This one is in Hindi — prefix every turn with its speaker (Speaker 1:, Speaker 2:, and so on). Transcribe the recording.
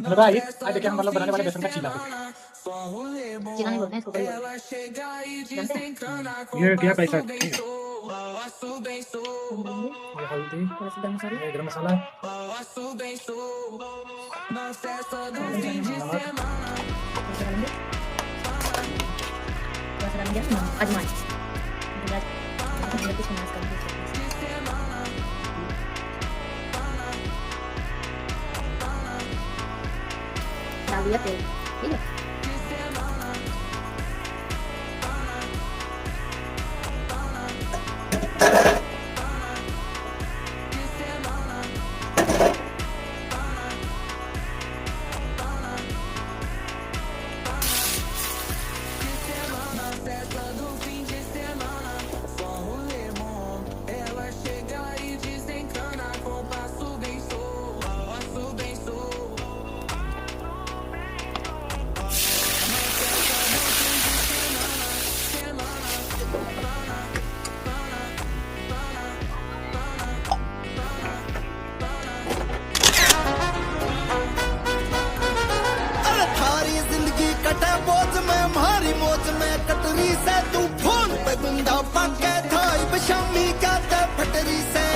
Speaker 1: मतलब भाई आज देखिए हम मतलब बनाने वाले बेसन का चीला।
Speaker 2: चीला नहीं बोलते हैं इसको, कड़ी बोलते हैं। जानते हैं?
Speaker 1: ये क्या पैसा ठीक है।
Speaker 2: डालेंगे
Speaker 1: ये हल्दी,
Speaker 2: थोड़ा सा गरम मसाला,
Speaker 1: ये गरम मसाला,
Speaker 2: डालेंगे नमक,
Speaker 1: नमक,
Speaker 2: थोड़ा सा डालेंगे, थोड़ा सा डालेंगे अजवाइन, इसको मैश करेंगे डाल दिया तेल, ठीक है।
Speaker 3: कटे बोझ में मारी मौज में कटरी से तू फोन पे गुंडा पाके था शामी कहते फटरी से